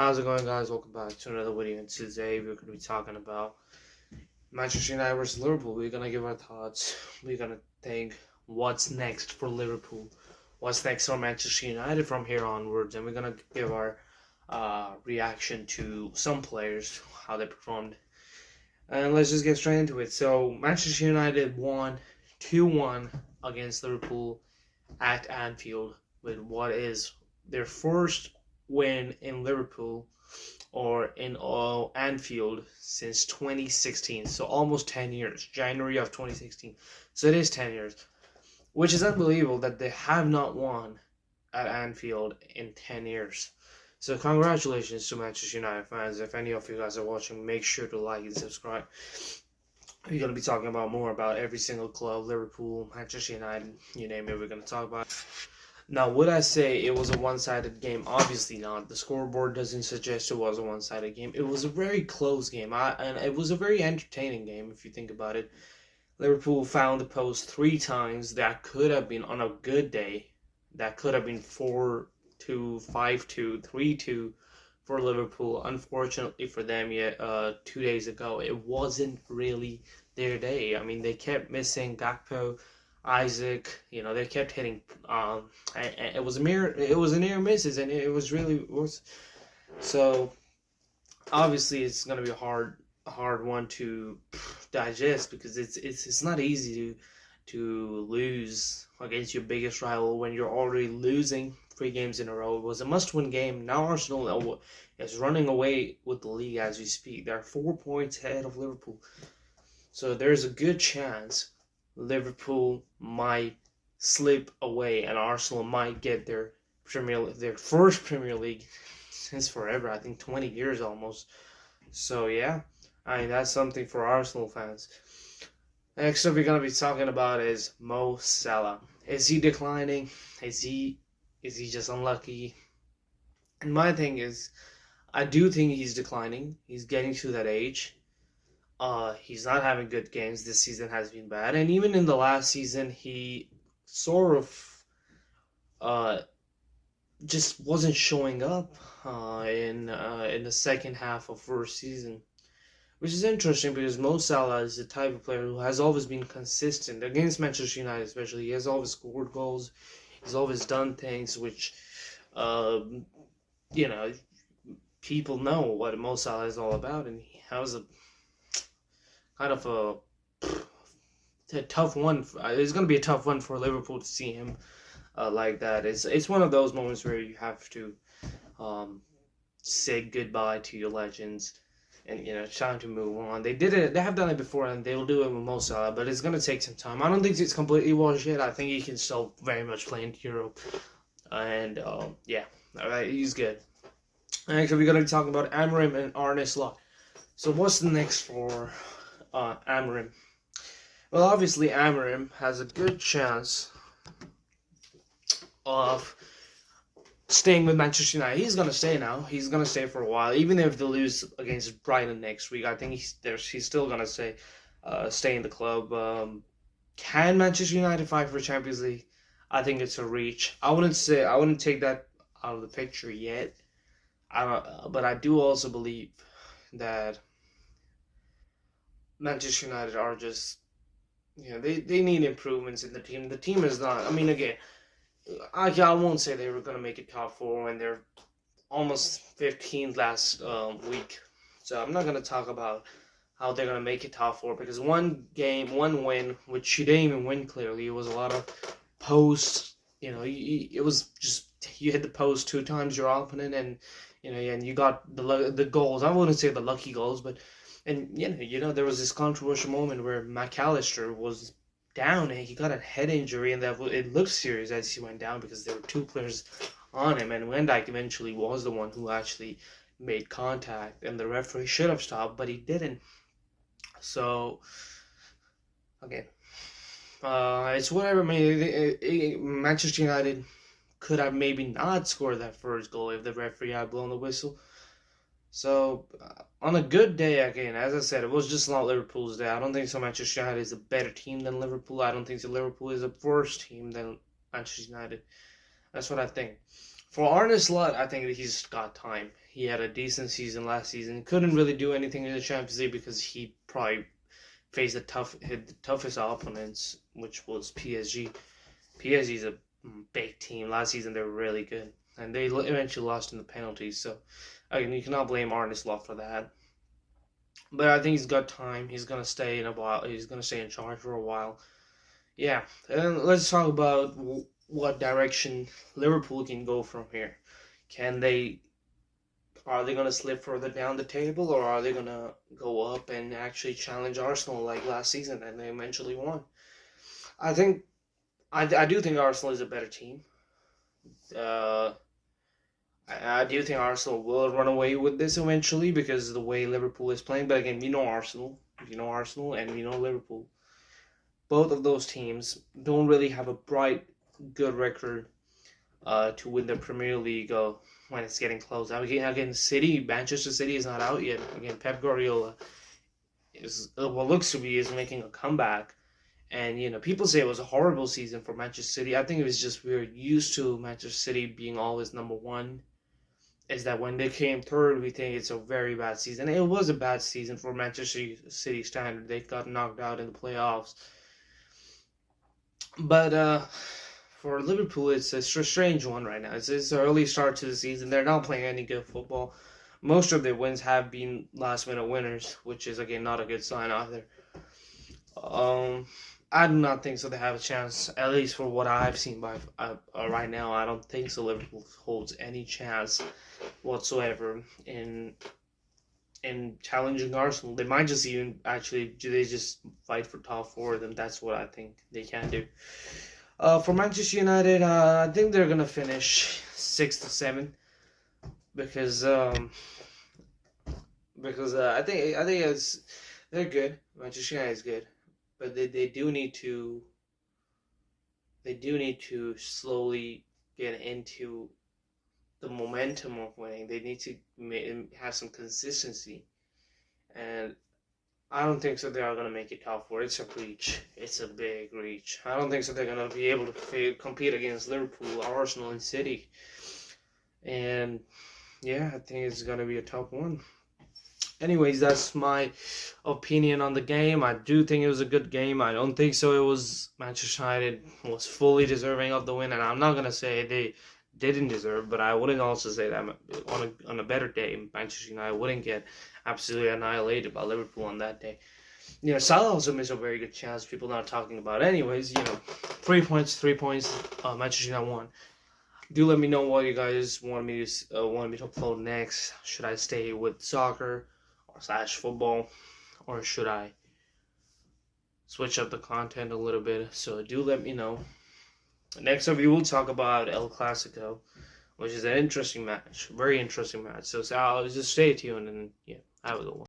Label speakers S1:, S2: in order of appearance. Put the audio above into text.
S1: How's it going, guys? Welcome back to another video. And today we're going to be talking about Manchester United versus Liverpool. We're going to give our thoughts. We're going to think what's next for Liverpool, what's next for Manchester United from here onwards, and we're going to give our reaction to some players, how they performed. And let's just get straight into it. So Manchester United won 2-1 against Liverpool at Anfield with what is their first win in Liverpool or in Anfield since 2016. So almost 10 years. January of 2016. So it is 10 years. Which is unbelievable that they have not won at Anfield in 10 years. So congratulations to Manchester United fans. If any of you guys are watching, make sure to like and subscribe. We're going to be talking about more about every single club, Liverpool, Manchester United, you name it, we're going to talk about it. Now, would I say it was a one-sided game? Obviously not. The scoreboard doesn't suggest it was a one-sided game. It was a very close game, and it was a very entertaining game if you think about it. Liverpool found the post 3 times. That could have been, on a good day, that could have been 4-2, 5-2, 3-2 for Liverpool. Unfortunately for them, 2 days ago, it wasn't really their day. I mean, they kept missing Gakpo, Isaac, they kept hitting. It was a near misses, and it was really worse. So obviously, it's gonna be a hard one to digest because it's not easy to lose against your biggest rival when you're already losing 3 games in a row. It was a must-win game. Now Arsenal is running away with the league as we speak. They're 4 points ahead of Liverpool, so there's a good chance Liverpool might slip away and Arsenal might get their first Premier League since forever. I think 20 years almost. So yeah, I mean that's something for Arsenal fans. Next up we're gonna be talking about is Mo Salah. Is he declining? Is he just unlucky? And my thing is, I do think he's declining. He's getting to that age. He's not having good games. This season has been bad, and even in the last season, he sort of just wasn't showing up in the second half of first season, which is interesting because Mo Salah is the type of player who has always been consistent against Manchester United, especially. He has always scored goals. He's always done things which, people know what Mo Salah is all about, and he has a kind of a tough one. It's going to be a tough one for Liverpool to see him like that. It's one of those moments where you have to say goodbye to your legends, and it's time to move on. They did it. They have done it before, and they'll do it with Mo Salah. But it's going to take some time. I don't think it's completely washed yet. I think he can still very much play in Europe, and yeah, all right, he's good. Actually, we're going to be talking about Amorim and Arne Slot. So what's the next for Amorim? Well, obviously Amorim has a good chance of staying with Manchester United. He's gonna stay now. He's gonna stay for a while, even if they lose against Brighton next week. I think he's still gonna stay in the club. Can Manchester United fight for Champions League? I think it's a reach. I wouldn't take that out of the picture yet. But I do also believe that Manchester United are just, they need improvements in the team. The team is not, I mean, again, I won't say they were going to make it top 4 when they're almost 15th last week. So I'm not going to talk about how they're going to make it top 4 because one win, which you didn't even win clearly. It was a lot of posts. It was just, you hit the post 2 times your opponent, and you got the goals. I wouldn't say the lucky goals, but there was this controversial moment where McAllister was down and he got a head injury, and that it looked serious as he went down because there were 2 players on him, and Van Dijk eventually was the one who actually made contact, and the referee should have stopped, but he didn't. So again, it's whatever. Maybe Manchester United could have maybe not scored that first goal if the referee had blown the whistle. So, on a good day, again, as I said, it was just not Liverpool's day. I don't think so Manchester United is a better team than Liverpool. I don't think so Liverpool is a worse team than Manchester United. That's what I think. For Arne Slot, I think that he's got time. He had a decent season last season. Couldn't really do anything in the Champions League because he probably faced the toughest opponents, which was PSG. PSG is a big team. Last season they were really good, and they eventually lost in the penalties. So again, you cannot blame Arne Slot for that. But I think he's got time. He's gonna stay in a while. He's gonna stay in charge for a while. Yeah, and let's talk about what direction Liverpool can go from here. Can they Are they gonna slip further down the table, or are they gonna go up and actually challenge Arsenal like last season and they eventually won? I think I do think Arsenal is a better team. Uh, I do think Arsenal will run away with this eventually because of the way Liverpool is playing. But again, we know Arsenal, and we know Liverpool. Both of those teams don't really have a bright, good record to win the Premier League when it's getting close. Again, Manchester City is not out yet. Again, Pep Guardiola is what looks to be is making a comeback. And people say it was a horrible season for Manchester City. I think it was just we're used to Manchester City being always number one. Is that when they came third, we think it's a very bad season. It was a bad season for Manchester City standard. They got knocked out in the playoffs. But for Liverpool, it's a strange one right now. It's an early start to the season. They're not playing any good football. Most of their wins have been last-minute winners, which is, again, not a good sign either. I do not think so they have a chance, at least for what I've seen right now. I don't think so Liverpool holds any chance whatsoever in challenging Arsenal. They might just even actually they just fight for top four, then that's what I think they can do. For Manchester United, I think they're gonna finish 6th to 7th because I think they're good. Manchester United is good, but they do need to slowly get into the momentum of winning. They need to have some consistency, and I don't think so they are going to make it top four. It's a reach. It's a big reach. I don't think so they're going to be able to compete against Liverpool, Arsenal, and City. And yeah, I think it's going to be a tough one. Anyways, that's my opinion on the game. I do think it was a good game. I don't think so it was Manchester United was fully deserving of the win, and I'm not going to say they didn't deserve, but I wouldn't also say that on a better day, Manchester United wouldn't get absolutely annihilated by Liverpool on that day. Salah also missed a very good chance. People not talking about. Anyways, 3 points. Manchester United won. Do let me know what you guys want me to upload next. Should I stay with soccer or /football, or should I switch up the content a little bit? So do let me know. Next up, we will talk about El Clasico, which is an interesting match, very interesting match. So I'll just stay tuned and have a good one.